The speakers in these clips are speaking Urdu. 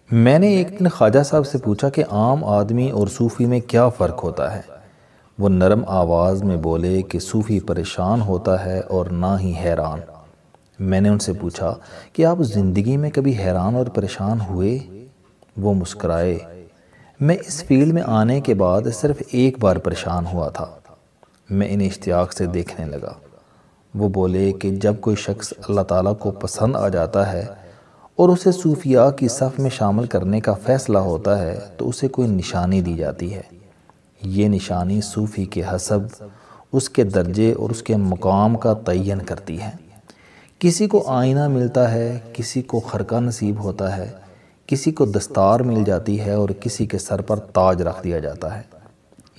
میں نے ایک دن خواجہ صاحب سے پوچھا کہ عام آدمی اور صوفی میں کیا فرق ہوتا ہے۔ وہ نرم آواز میں بولے کہ صوفی پریشان ہوتا ہے اور نہ ہی حیران۔ میں نے ان سے پوچھا کہ آپ زندگی میں کبھی حیران اور پریشان ہوئے؟ وہ مسکرائے۔ میں اس فیلڈ میں آنے کے بعد صرف ایک بار پریشان ہوا تھا۔ میں انہیں اشتیاق سے دیکھنے لگا۔ وہ بولے کہ جب کوئی شخص اللہ تعالیٰ کو پسند آ جاتا ہے اور اسے صوفیاء کی صف میں شامل کرنے کا فیصلہ ہوتا ہے تو اسے کوئی نشانی دی جاتی ہے۔ یہ نشانی صوفی کے حسب، اس کے درجے اور اس کے مقام کا تعین کرتی ہے۔ کسی کو آئینہ ملتا ہے، کسی کو خرقہ نصیب ہوتا ہے، کسی کو دستار مل جاتی ہے اور کسی کے سر پر تاج رکھ دیا جاتا ہے۔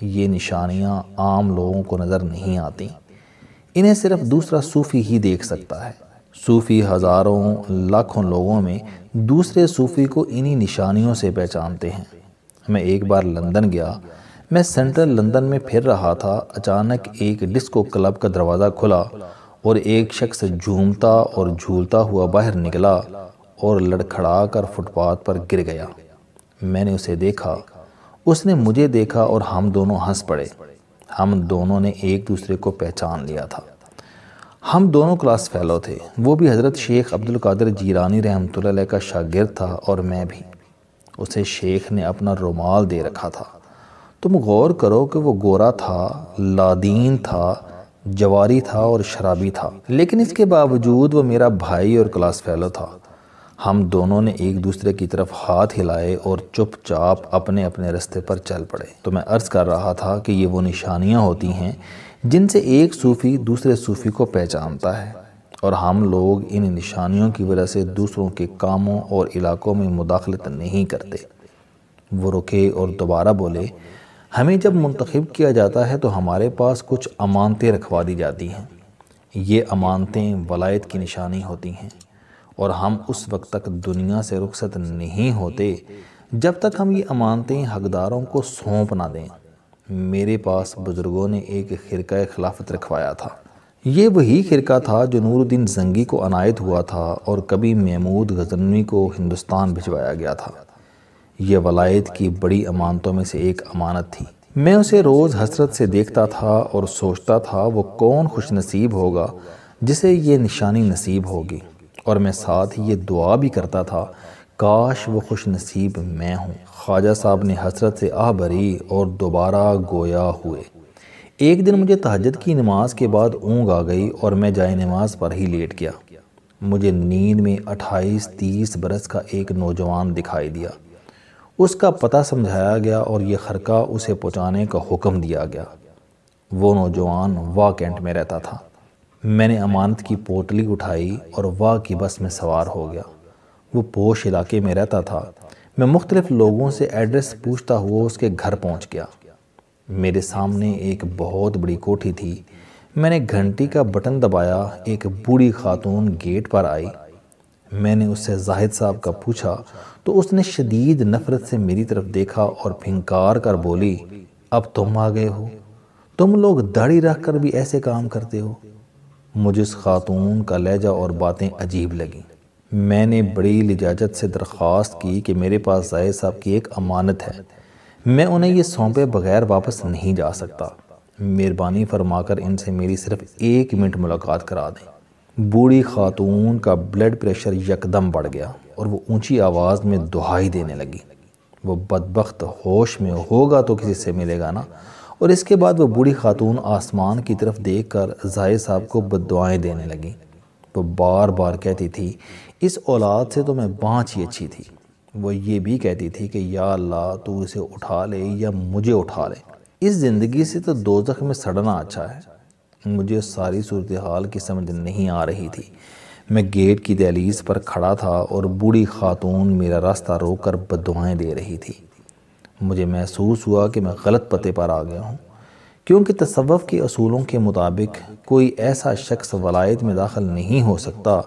یہ نشانیاں عام لوگوں کو نظر نہیں آتی، انہیں صرف دوسرا صوفی ہی دیکھ سکتا ہے۔ صوفی ہزاروں لاکھوں لوگوں میں دوسرے صوفی کو انہی نشانیوں سے پہچانتے ہیں۔ میں ایک بار لندن گیا۔ میں سینٹرل لندن میں پھر رہا تھا، اچانک ایک ڈسکو کلب کا دروازہ کھلا اور ایک شخص جھومتا اور جھولتا ہوا باہر نکلا اور لڑکھڑا کر فٹ پاتھ پر گر گیا۔ میں نے اسے دیکھا، اس نے مجھے دیکھا اور ہم دونوں ہنس پڑے۔ ہم دونوں نے ایک دوسرے کو پہچان لیا تھا۔ ہم دونوں کلاس فیلو تھے۔ وہ بھی حضرت شیخ عبدالقادر جیلانی رحمۃ اللہ علیہ کا شاگرد تھا اور میں بھی۔ اسے شیخ نے اپنا رومال دے رکھا تھا۔ تم غور کرو کہ وہ گورا تھا، لادین تھا، جواری تھا اور شرابی تھا، لیکن اس کے باوجود وہ میرا بھائی اور کلاس فیلو تھا۔ ہم دونوں نے ایک دوسرے کی طرف ہاتھ ہلائے اور چپ چاپ اپنے اپنے رستے پر چل پڑے۔ تو میں عرض کر رہا تھا کہ یہ وہ نشانیاں ہوتی ہیں جن سے ایک صوفی دوسرے صوفی کو پہچانتا ہے، اور ہم لوگ ان نشانیوں کی وجہ سے دوسروں کے کاموں اور علاقوں میں مداخلت نہیں کرتے۔ وہ رکے اور دوبارہ بولے، ہمیں جب منتخب کیا جاتا ہے تو ہمارے پاس کچھ امانتیں رکھوا دی جاتی ہیں۔ یہ امانتیں ولایت کی نشانی ہوتی ہیں، اور ہم اس وقت تک دنیا سے رخصت نہیں ہوتے جب تک ہم یہ امانتیں حقداروں کو سونپ نہ دیں۔ میرے پاس بزرگوں نے ایک خرقہ خلافت رکھوایا تھا۔ یہ وہی خرقہ تھا جو نور الدین زنگی کو عنایت ہوا تھا اور کبھی محمود غزنوی کو ہندوستان بھجوایا گیا تھا۔ یہ ولایت کی بڑی امانتوں میں سے ایک امانت تھی۔ میں اسے روز حسرت سے دیکھتا تھا اور سوچتا تھا وہ کون خوش نصیب ہوگا جسے یہ نشانی نصیب ہوگی، اور میں ساتھ یہ دعا بھی کرتا تھا، کاش وہ خوش نصیب میں ہوں۔ خواجہ صاحب نے حسرت سے آہ بھری اور دوبارہ گویا ہوئے۔ ایک دن مجھے تہجد کی نماز کے بعد اونگ آ گئی اور میں جائے نماز پر ہی لیٹ گیا۔ مجھے نیند میں 28-30 برس کا ایک نوجوان دکھائی دیا۔ اس کا پتہ سمجھایا گیا اور یہ خرقہ اسے پہنچانے کا حکم دیا گیا۔ وہ نوجوان واہ کینٹ میں رہتا تھا۔ میں نے امانت کی پوٹلی اٹھائی اور واہ کی بس میں سوار ہو گیا۔ وہ پوش علاقے میں رہتا تھا۔ میں مختلف لوگوں سے ایڈریس پوچھتا ہوا اس کے گھر پہنچ گیا۔ میرے سامنے ایک بہت بڑی کوٹھی تھی۔ میں نے گھنٹی کا بٹن دبایا، ایک بوڑھی خاتون گیٹ پر آئی۔ میں نے اس سے زاہد صاحب کا پوچھا تو اس نے شدید نفرت سے میری طرف دیکھا اور پھنکار کر بولی، اب تم آ گئے ہو؟ تم لوگ داڑھی رکھ کر بھی ایسے کام کرتے ہو؟ مجھے اس خاتون کا لہجہ اور باتیں عجیب لگیں۔ میں نے بڑی لجاجت سے درخواست کی کہ میرے پاس زاہد صاحب کی ایک امانت ہے، میں انہیں یہ سونپے بغیر واپس نہیں جا سکتا، مہربانی فرما کر ان سے میری صرف 1 منٹ ملاقات کرا دیں۔ بوڑھی خاتون کا بلڈ پریشر یکدم بڑھ گیا اور وہ اونچی آواز میں دہائی دینے لگی۔ وہ بدبخت ہوش میں ہوگا تو کسی سے ملے گا نا۔ اور اس کے بعد وہ بوڑھی خاتون آسمان کی طرف دیکھ کر زاہد صاحب کو بد دعائیں دینے لگی۔ وہ بار بار کہتی تھی، اس اولاد سے تو میں بانچ ہی اچھی تھی۔ وہ یہ بھی کہتی تھی کہ یا اللہ تو اسے اٹھا لے یا مجھے اٹھا لے، اس زندگی سے تو دوزخ میں سڑنا اچھا ہے۔ مجھے ساری صورتحال کی سمجھ نہیں آ رہی تھی۔ میں گیٹ کی دہلیز پر کھڑا تھا اور بوڑھی خاتون میرا راستہ روک کر بد دعائیں دے رہی تھی۔ مجھے محسوس ہوا کہ میں غلط پتے پر آ گیا ہوں، کیونکہ تصوف کے اصولوں کے مطابق کوئی ایسا شخص ولایت میں داخل نہیں ہو سکتا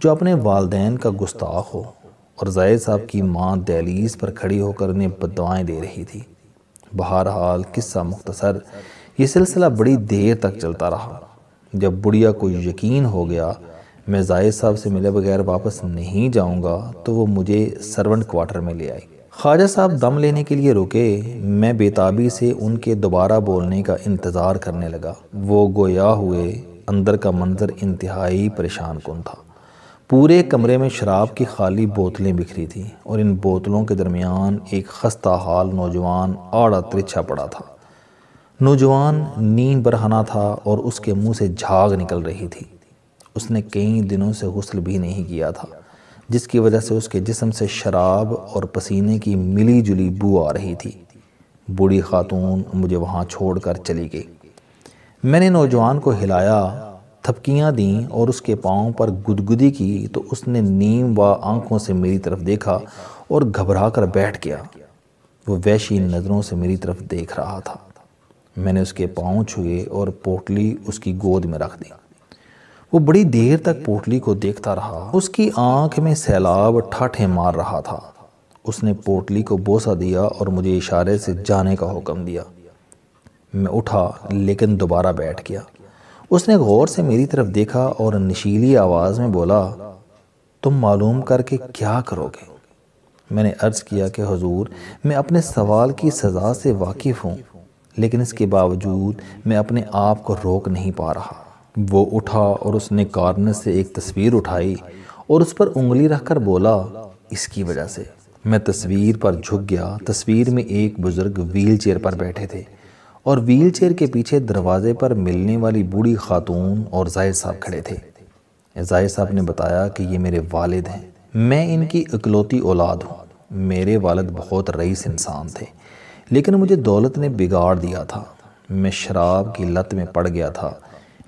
جو اپنے والدین کا گستاخ ہو، اور زاہد صاحب کی ماں دہلیز پر کھڑی ہو کر انہیں بد دعائیں دے رہی تھی۔ بہرحال قصہ مختصر، یہ سلسلہ بڑی دیر تک چلتا رہا۔ جب بڑھیا کو یقین ہو گیا میں زاہد صاحب سے ملے بغیر واپس نہیں جاؤں گا تو وہ مجھے سرونٹ کوارٹر میں لے آئی۔ خواجہ صاحب دم لینے کے لیے رکے۔ میں بے تابی سے ان کے دوبارہ بولنے کا انتظار کرنے لگا۔ وہ گویا ہوئے۔ اندر کا منظر انتہائی پریشان کن تھا۔ پورے کمرے میں شراب کی خالی بوتلیں بکھری تھیں اور ان بوتلوں کے درمیان ایک خستہ حال نوجوان آڑا ترچھا پڑا تھا۔ نوجوان نیند برہنہ تھا اور اس کے منہ سے جھاگ نکل رہی تھی۔ اس نے کئی دنوں سے غسل بھی نہیں کیا تھا، جس کی وجہ سے اس کے جسم سے شراب اور پسینے کی ملی جلی بو آ رہی تھی۔ بوڑھی خاتون مجھے وہاں چھوڑ کر چلی گئی۔ میں نے نوجوان کو ہلایا، تھپکیاں دیں اور اس کے پاؤں پر گدگدی کی تو اس نے نیم و آنکھوں سے میری طرف دیکھا اور گھبرا کر بیٹھ گیا۔ وہ وحشی نظروں سے میری طرف دیکھ رہا تھا۔ میں نے اس کے پاؤں چھوئے اور پوٹلی اس کی گود میں رکھ دی۔ وہ بڑی دیر تک پوٹلی کو دیکھتا رہا۔ اس کی آنکھ میں سیلاب ٹھاٹھیں مار رہا تھا۔ اس نے پوٹلی کو بوسہ دیا اور مجھے اشارے سے جانے کا حکم دیا۔ میں اٹھا لیکن دوبارہ بیٹھ گیا۔ اس نے غور سے میری طرف دیکھا اور نشیلی آواز میں بولا، تم معلوم کر کے کیا کرو گے؟ میں نے عرض کیا کہ حضور، میں اپنے سوال کی سزا سے واقف ہوں، لیکن اس کے باوجود میں اپنے آپ کو روک نہیں پا رہا۔ وہ اٹھا اور اس نے کارنر سے ایک تصویر اٹھائی اور اس پر انگلی رکھ کر بولا، اس کی وجہ سے۔ میں تصویر پر جھک گیا۔ تصویر میں ایک بزرگ ویل چیئر پر بیٹھے تھے اور ویل چیئر کے پیچھے دروازے پر ملنے والی بوڑھی خاتون اور زاہد صاحب کھڑے تھے۔ زاہد صاحب نے بتایا کہ یہ میرے والد ہیں۔ میں ان کی اکلوتی اولاد ہوں۔ میرے والد بہت رئیس انسان تھے، لیکن مجھے دولت نے بگاڑ دیا تھا۔ میں شراب کی لت میں پڑ گیا تھا۔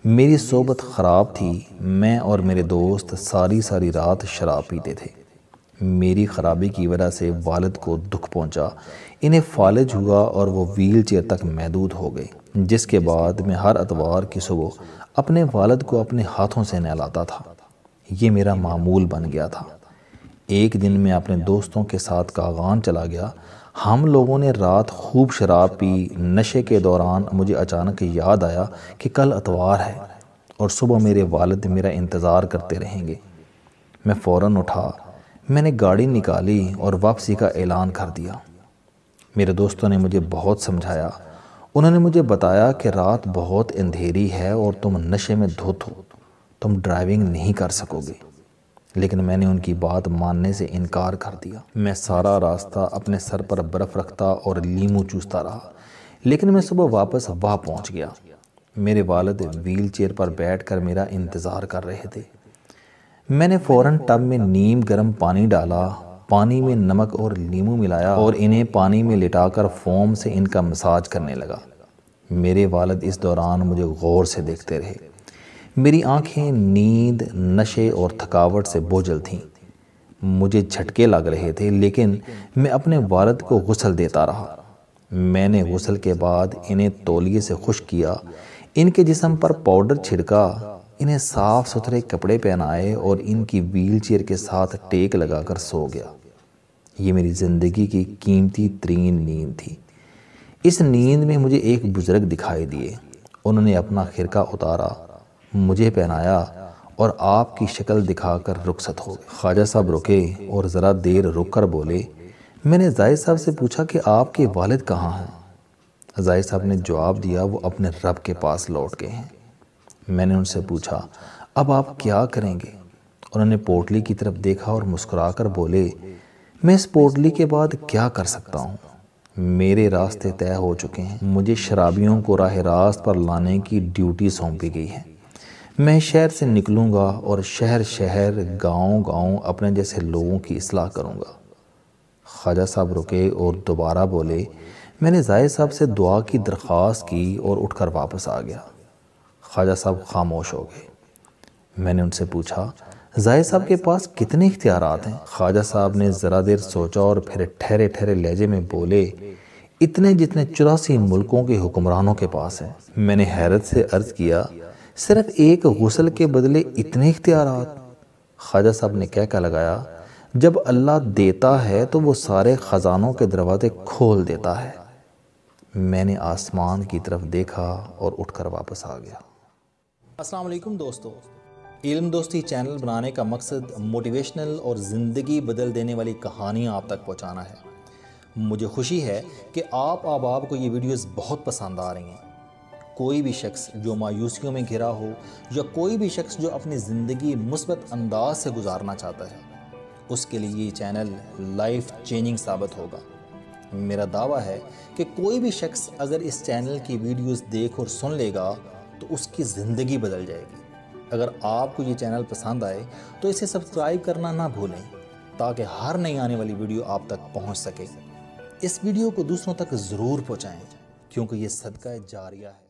میری صحبت خراب تھی۔ میں اور میرے دوست ساری رات شراب پیتے تھے۔ میری خرابی کی وجہ سے والد کو دکھ پہنچا۔ انہیں فالج ہوا اور وہ ویل چیئر تک محدود ہو گئے، جس کے بعد میں ہر اتوار کی صبح اپنے والد کو اپنے ہاتھوں سے نہلاتا تھا۔ یہ میرا معمول بن گیا تھا۔ ایک دن میں اپنے دوستوں کے ساتھ کاغان چلا گیا۔ ہم لوگوں نے رات خوب شراب پی۔ نشے کے دوران مجھے اچانک یاد آیا کہ کل اتوار ہے اور صبح میرے والد میرا انتظار کرتے رہیں گے۔ میں فوراً اٹھا۔ میں نے گاڑی نکالی اور واپسی کا اعلان کر دیا۔ میرے دوستوں نے مجھے بہت سمجھایا۔ انہوں نے مجھے بتایا کہ رات بہت اندھیری ہے اور تم نشے میں دھت ہو، تم ڈرائیونگ نہیں کر سکو گے، لیکن میں نے ان کی بات ماننے سے انکار کر دیا۔ میں سارا راستہ اپنے سر پر برف رکھتا اور لیمو چوستا رہا، لیکن میں صبح واپس وہاں پہنچ گیا۔ میرے والد ویل چیئر پر بیٹھ کر میرا انتظار کر رہے تھے۔ میں نے فوراً ٹب میں نیم گرم پانی ڈالا، پانی میں نمک اور لیمو ملایا اور انہیں پانی میں لٹا کر فوم سے ان کا مساج کرنے لگا۔ میرے والد اس دوران مجھے غور سے دیکھتے رہے۔ میری آنکھیں نیند، نشے اور تھکاوٹ سے بوجھل تھیں۔ مجھے جھٹکے لگ رہے تھے، لیکن میں اپنے والد کو غسل دیتا رہا۔ میں نے غسل کے بعد انہیں تولیے سے خشک کیا، ان کے جسم پر پاؤڈر چھڑکا، انہیں صاف ستھرے کپڑے پہنائے اور ان کی ویل چیئر کے ساتھ ٹیک لگا کر سو گیا۔ یہ میری زندگی کی قیمتی ترین نیند تھی۔ اس نیند میں مجھے ایک بزرگ دکھائی دیے۔ انہوں نے اپنا خرقہ اتارا، مجھے پہنایا اور آپ کی شکل دکھا کر رخصت ہو گئے۔ خواجہ صاحب رکے اور ذرا دیر رک کر بولے، میں نے زاہد صاحب سے پوچھا کہ آپ کے والد کہاں ہیں؟ زاہد صاحب نے جواب دیا، وہ اپنے رب کے پاس لوٹ گئے ہیں۔ میں نے ان سے پوچھا، اب آپ کیا کریں گے؟ انہوں نے پوٹلی کی طرف دیکھا اور مسکرا کر بولے، میں اس پوٹلی کے بعد کیا کر سکتا ہوں؟ میرے راستے طے ہو چکے ہیں۔ مجھے شرابیوں کو راہ راست پر لانے کی ڈیوٹی سونپی گئی ہے۔ میں شہر سے نکلوں گا اور شہر گاؤں اپنے جیسے لوگوں کی اصلاح کروں گا۔ خواجہ صاحب رکے اور دوبارہ بولے، میں نے زاہد صاحب سے دعا کی درخواست کی اور اٹھ کر واپس آ گیا۔ خواجہ صاحب خاموش ہو گئے۔ میں نے ان سے پوچھا، زاہد صاحب کے پاس کتنے اختیارات ہیں؟ خواجہ صاحب نے ذرا دیر سوچا اور پھر ٹھہرے لہجے میں بولے، اتنے جتنے 84 ملکوں کے حکمرانوں کے پاس ہیں۔ میں نے حیرت سے عرض کیا، صرف ایک غسل کے بدلے اتنے اختیارات؟ خواجہ صاحب نے کہہ لگایا، جب اللہ دیتا ہے تو وہ سارے خزانوں کے دروازے کھول دیتا ہے۔ میں نے آسمان کی طرف دیکھا اور اٹھ کر واپس آ گیا۔ السلام علیکم دوستو، علم دوستی چینل بنانے کا مقصد موٹیویشنل اور زندگی بدل دینے والی کہانیاں آپ تک پہنچانا ہے۔ مجھے خوشی ہے کہ آپ احباب کو یہ ویڈیوز بہت پسند آ رہی ہیں۔ کوئی بھی شخص جو مایوسیوں میں گھرا ہو یا کوئی بھی شخص جو اپنی زندگی مثبت انداز سے گزارنا چاہتا ہے، اس کے لیے یہ چینل لائف چینجنگ ثابت ہوگا۔ میرا دعویٰ ہے کہ کوئی بھی شخص اگر اس چینل کی ویڈیوز دیکھ اور سن لے گا تو اس کی زندگی بدل جائے گی۔ اگر آپ کو یہ چینل پسند آئے تو اسے سبسکرائب کرنا نہ بھولیں تاکہ ہر نئی آنے والی ویڈیو آپ تک پہنچ سکے۔ اس ویڈیو کو دوسروں تک ضرور پہنچائیں کیونکہ یہ صدقہ جاریہ ہے۔